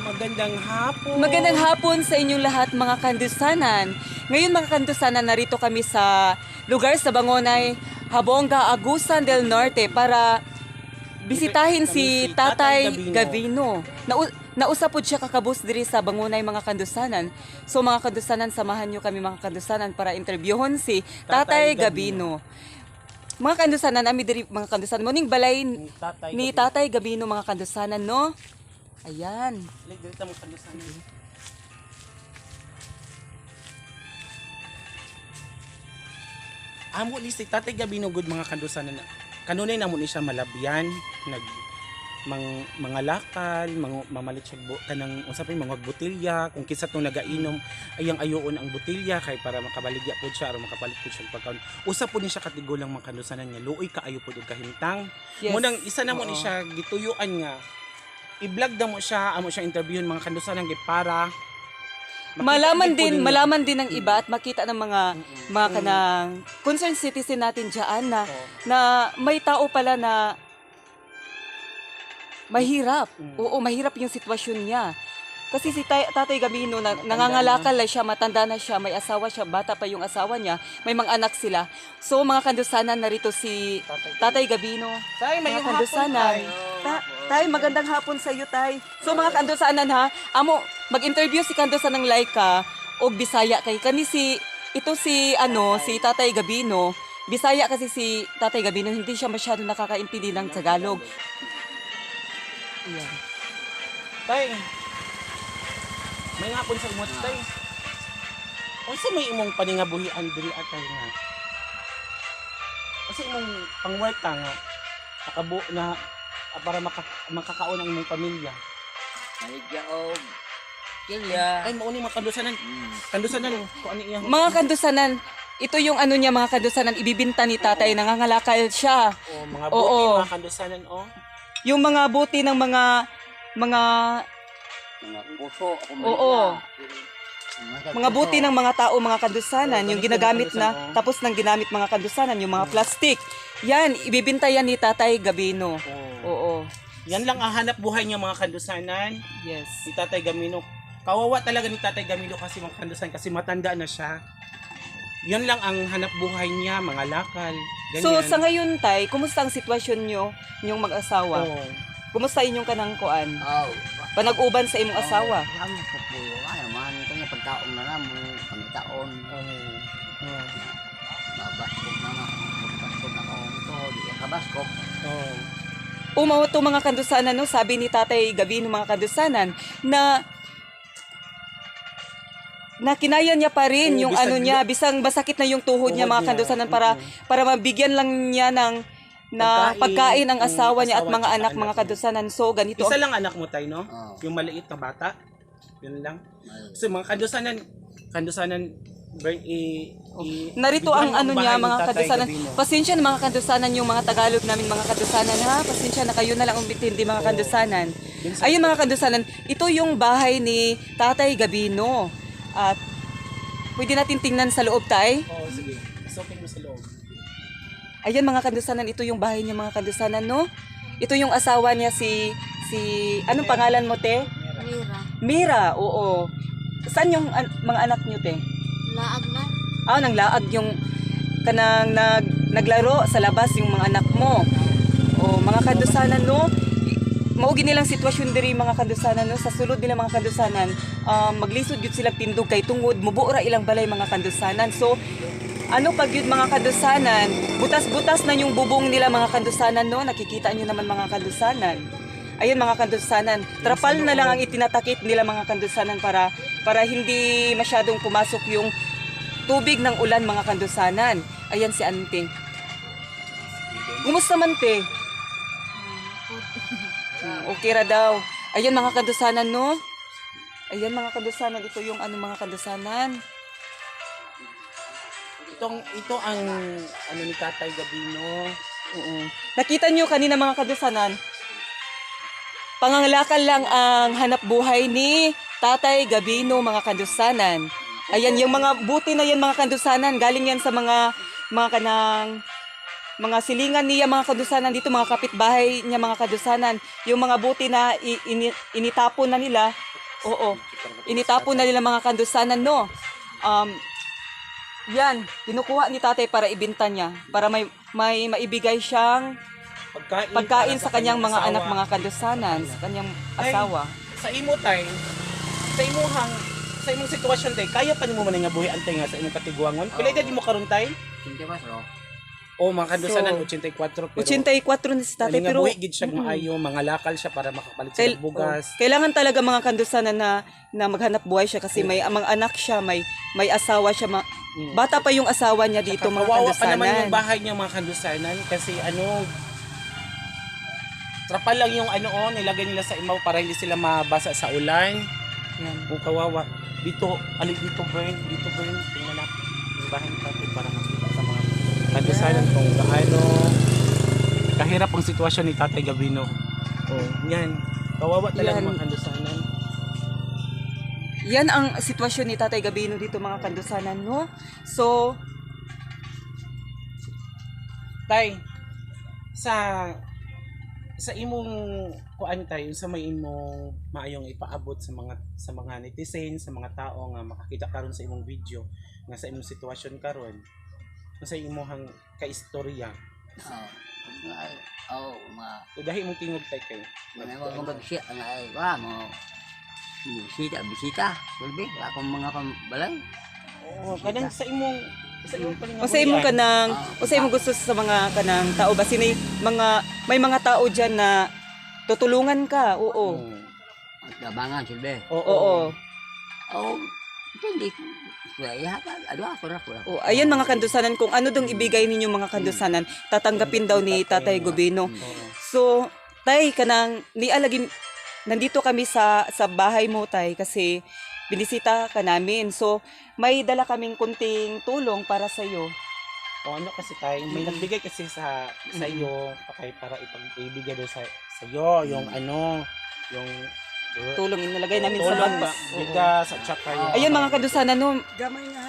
Magandang hapon. Magandang hapon sa inyong lahat mga kandusanan. Ngayon mga kandusanan, narito kami sa lugar sa Bangonay, Habonga, Agusan del Norte para bisitahin si Tatay Gavino. Nausap po siya kakabus diri sa Bangonay mga kandusanan. So mga kandusanan, samahan nyo kami mga kandusanan para interviewon si Tatay Gavino. Mga kandusanan, ami diri mga kandusanan, muning balay ni Tatay Gavino mga kandusanan, no? Ayan. Dito mo kandusan. Amo ni si Tatay Gavino good mga kandusan na. Kanunay namo ni siya malabyan, mga lakal, mamalit siya kanang usapin mga botilya, kung kinsa tong nagainom ayang ayoon ang botilya kay para makabaligya pud siya aron makapalit pud siya pagkaon. Usa pud ni siya katigulang mga kandusanan nga luoy kaayo pud og kahimtang. Yes. Munang isa na mo ni siya gituyuan nga i-vlog na mo siya, amo siya interviewin mga kandusanan para malaman din ng iba at makita ng mga kanang concerned citizen natin diyan na may tao pala na mahirap. Oo, mahirap yung sitwasyon niya. Kasi si Tatay Gavino nangangalakal na siya, matanda na siya, may asawa siya, bata pa yung asawa niya, may mga anak sila. So mga kandusanan, narito si Tatay Gavino. Tay, may Mga kandusanan. Tay, magandang hapon sa iyo, Tay. So mga kandusanan ha, amo mag-interview si kandusan ng Laika og Bisaya kay kani si Tatay Gavino. Bisaya kasi si Tatay Gavino, hindi siya masyado nakakaintindi ng Tagalog. Ayan. Tay, may hapon sa imot tay. Unsa may imong paningabuhian diri atay nga? Unsa imong pangwork nga nakabo na para makakaon ang imong pamilya? Maligya og kilya. Ay mao ni mga kandusanan. Kandusanan ko ani iyang Mga kandusanan, ito yung ano niya mga kandusanan, ibibinta ni Tatay, nangangalakal siya. mga buti Oo. mga kandusanan Yung mga buti ng mga Mga puso ako Oo. maligya. mga buti ng mga tao, mga kandusanan, yung ginagamit na, kandusanan, tapos nang ginamit mga kandusanan, yung mga plastic. Yan, ibibinta yan ni Tatay Gavino. Oo. Yan lang ang hanap buhay niya mga kandusanan Yes. ni Tatay Gavino. Kawawa talaga ni Tatay Gavino kasi mga kandusanan kasi matanda na siya. Yan lang ang hanap buhay niya, mga lakal. Ganyan. So sa ngayon, Tay, kumusta ang sitwasyon nyo, yung mag-asawa? Oo. Kumusta inyong kanang kuan? Oh. Panag-uban sa imong asawa? Kami po po. Ano man kanya pagkaon na namo, pangitaon. Mabaskog na na. Mabaskog na ko ito, di ka kabaskog. Oo. Umaw to mga kandusanan, no? Sabi ni Tatay Gavino mga kandusanan na kinaya niya pa rin Oo, yung bisag- ano niya, bisang basakit na yung tuhod niya mga niya. kandusanan para mabigyan lang niya ng pagkain ang asawa niya at asawa mga at anak saka mga anak. kandusanan. So ganito. Isa lang anak mo tayo, no? Oo. Yung maliit na bata. Yun lang. So mga kandusanan Narito ang ano niya mga kandusanan. Gavino. Pasensya na mga kandusanan yung mga Tagalog namin mga kandusanan ha. Pasensya na kayo na lang umitindi mga kandusanan. Ayun mga kandusanan, ito yung bahay ni Tatay Gavino. At pwede natin tingnan sa loob, Tay. Oo, sige. Isopin mo sa loob. Ayan mga kandusanan, ito yung bahay niya mga kandusanan, no? Ito yung asawa niya si anong pangalan mo, te? Mira. Mira, oo. Saan yung mga anak niyo, te? Laag na. Nanglaag yung kanang naglaro sa labas yung mga anak mo. O mga kandusanan, no? Maugi nilang sitwasyon diri mga kandusanan, no? Sa sulod nila mga kandusanan, maglisod gyud sila tindog kay tungod mubuora ilang balay mga kandusanan. So ano pag yun mga kandusanan, butas-butas na yung bubong nila mga kandusanan, no? Nakikita nyo naman mga kandusanan. Ayun mga kandusanan, trapal na lang ang itinatakip nila mga kandusanan para hindi masyadong pumasok yung tubig ng ulan mga kandusanan. Ayan si Ante. Kumusta man, te? Okay ra daw. Ayan mga kandusanan, no? Ayan mga kandusanan, ito yung mga kandusanan. Ito ang ano ni Tatay Gavino. Oo. Nakita nyo kanina mga kandusanan, pangangalakal lang ang hanap buhay ni Tatay Gavino mga kandusanan. Ayan, yung mga buti na yan mga kandusanan, galing yan sa mga kanang mga silingan niya mga kadusanan dito, mga kapitbahay niya mga kadusanan, yung mga buti na initapon na nila, oo, initapon na nila mga kadusanan, no. Yan, kinukuha ni tatay para ibenta niya, para may maibigay siyang pagkain sa kanyang mga anak, mga kadusanan, sa kanyang asawa. Sa imo tay, sa imong sitwasyon tay, kaya pa nimo man nga buhi antay nga sa imong katiguangon. Pila edad mo karon tay? Hindi ba so? O mga kadusanan So, 84 pero 84 na si tatay, nga pero buhi gid siya maayo, mga lakal siya para makapalit sa bugas. kailangan talaga mga kandusanan na maghanap buhay siya kasi may mga anak siya, may asawa siya, bata pa yung asawa niya dito, mga Kawawa pa naman kandusanan. yung bahay niya mga kandusanan kasi trapal lang yung nilagay nila sa imaw para hindi sila mabasa sa ulan. Yan. Kung kawawa. Dito, dito burn, tingnan na yung bahay ni tatay para makita sa mga kandusanan kung gaano kahirap ang sitwasyon ni Tatay Gabino. Yan. Kawawa talaga Yan. mga kandusanan. Yan ang sitwasyon ni Tatay Gabino dito, mga kandusanan, no? So, Tay, sa imong kuan tayo sa may imong maayong ipaabot sa mga netizen, sa mga tao nga makakita karon sa imong video nga sa imong sitwasyon karon sa imong kaistorya. Udahi mong tingog tay kay. Kung babisya, ay, wala mo. Bisita. Sulbi, wala akong mga pambalay. Oo, kanang sa imong o sa imong kanang, o sa imong gusto sa mga kanang tao ba sini may mga tao diyan na tutulungan ka, oo. At labangan, sulbi. Oo. Hindi. Ako na. O, ayan mga kandusanan, kung ano dong ibigay ninyo mga kandusanan, tatanggapin daw ni Tatay Gabino. So, tay, kanang nialagin, nandito kami sa bahay mo, tay, kasi binisita ka namin. So, may dala kaming kunting tulong para sa iyo. O kasi tayo, may nagbigay kasi sa iyo para ibigay daw sa iyo yung yung Tulong inilagay namin sa tulong bag. bigas at saka yung Ayun mga kandusanan, no,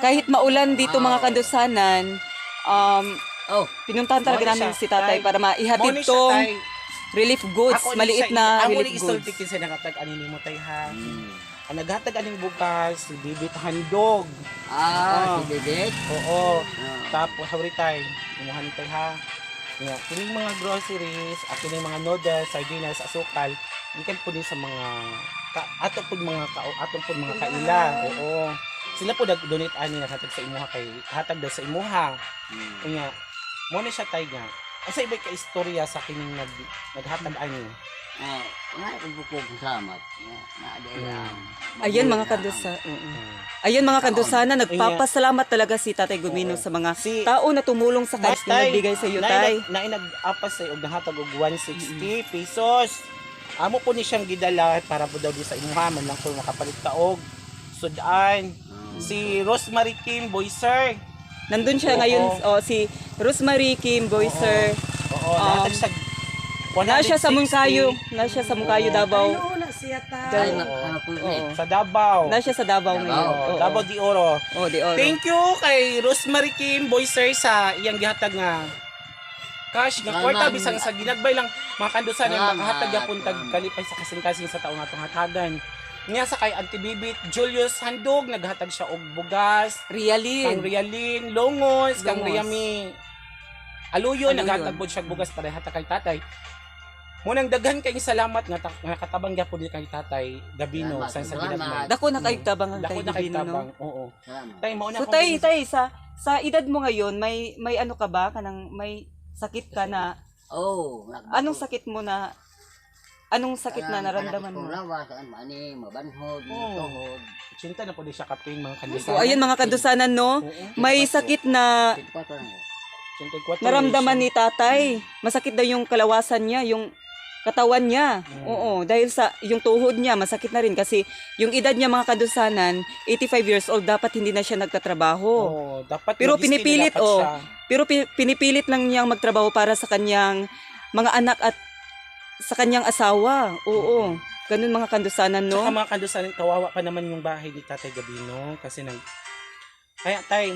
kahit maulan dito mga kandusanan, pinuntahan talaga namin si tatay para maihatid tong relief goods, maliit na relief goods. Ako ni sa nakatag ani nimo tay ha. Ang naghatag aning bugas, si Bibit Handog. Si Bibit? Oo. Tapos hawri tay, imuhan tay ha. Nga, kining mga groceries, kining mga noodles, sardinas, asukal, ikan po din sa mga atong po mga kaila. Oo. Sila po nag-donate ani naghatag sa imuha kay hatag daw sa imuha. Nga, mo na siya tay nga. Asa iba ka istorya sa kining naghatag ani. Salamat. Ayun mga kandusanan. Ayun mga kandusanan, nagpapasalamat talaga si Tatay Gabino sa mga tao na tumulong sa kanya, nagbigay sa iyo, tay. Nag-apas sa og nahatag og 160 pesos. Amo po ni siyang gidala para po daw di sa imuha man lang po makapalit ka og sudan. Si Rosemary Kim Boyser. Nandun siya ngayon, si Rosemary Kim Boyser. Oo, nahatag sa Nasya sa Mungkayo, Davao. Sa Davao. Nasya sa Davao ngayon. Davao de Oro. De Oro. Thank you kay Rosemary Kim Boyser sa iyang gihatag nga cash nga kwarta bisan sa ginagbay lang mga kandusan ang makahatag yapon tag kalipay sa kasing-kasing sa taong atong hatagan. Niya sa kay Auntie Bibit Julius Handog naghatag siya og bugas, kang Rialin, Longos, kang Riami Aluyon naghatag pod siya bugas para hatag kay tatay. Munang daghan kay salamat nga katabang gyapon kay Tatay Gabino sa ginagmay. Dako na kay tabang ang Dako Tay na kay Gabino, no? tabang. Oo. Tay mo na So tay sa edad mo ngayon, may ano ka ba kanang may sakit ka na? Anong sakit na naramdaman mo? Mabanhod, tuhod. Cinta na po di siya kaping mga So kandusanan. ayun mga kandusanan, no? May sakit na naramdaman ni tatay. Masakit daw yung kalawasan niya, yung katawan niya. Oo, dahil sa yung tuhod niya, masakit na rin kasi yung edad niya mga kandusanan, 85 years old, dapat hindi na siya nagtatrabaho. Dapat Pero pinipilit, pinipilit lang niyang magtrabaho para sa kanyang mga anak at sa kanyang asawa. Oo. Ganun mga kandusanan, no? Saka mga kandusanan, kawawa pa naman yung bahay ni Tatay Gabino kasi kaya tay,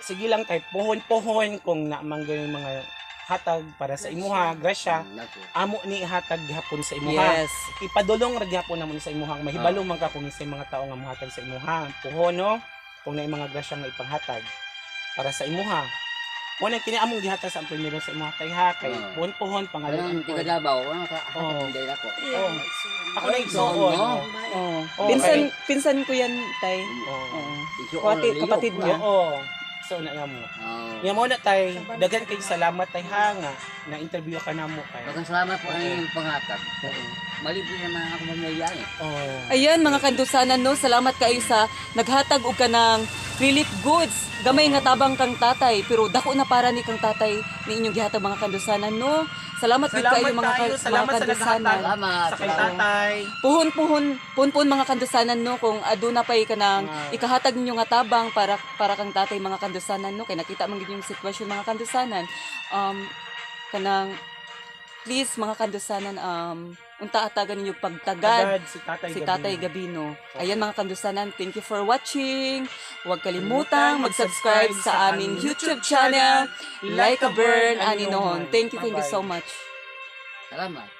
sige lang tay, pohon-pohon kung naamang yung mga hatag para sa imuha, grasya, Nako. amo ni hatag gihapon sa imuha. Yes. Ipadulong ra gyapon namon sa imuha. Mahibalo man ka kung sa mga tao nga mohatag sa imuha. Puho no, kung na mga grasya nga ipanghatag para sa imuha. Una kini among gihatag sa primero sa imuha kay ha kay puhon pangalan. Walang tiga Davao, walang Oo. hindi ako. Oh. Ako na Oo, igsoon. no? Oh. Oh, Pinsan ko yan, tay. Oh. Oo. Ikaw, Kapatid niya. Oo. So na mo. Nga mo na tay, daghan kay salamat tay ha nga na interview ka namo kay. Magang salamat po ang inyong panghatag. Malibre naman ako mamayayay. Oh. Ayan mga kandusanan no, salamat kayo sa naghatag og kanang relief goods. Gamay nga tabang kang tatay pero dako na para ni kang tatay ni inyong gihatag mga kandusanan no. Salamat gid kayo mga salamat sa kandusanan. naghatag Salamat. sa kay tatay. Puhon mga kandusanan no kung aduna pay kanang ikahatag ninyo nga tabang para kang tatay mga kandusanan no kay nakita man gid yung sitwasyon mga kandusanan. Kanang please mga kandusanan unta atagan ninyo pagtagad Agad si Tatay Gabino. Ayan mga kandusanan, thank you for watching. Huwag kalimutang mag-subscribe sa aming YouTube channel, Like a Bird, Aninohon. Thank you so much. Salamat.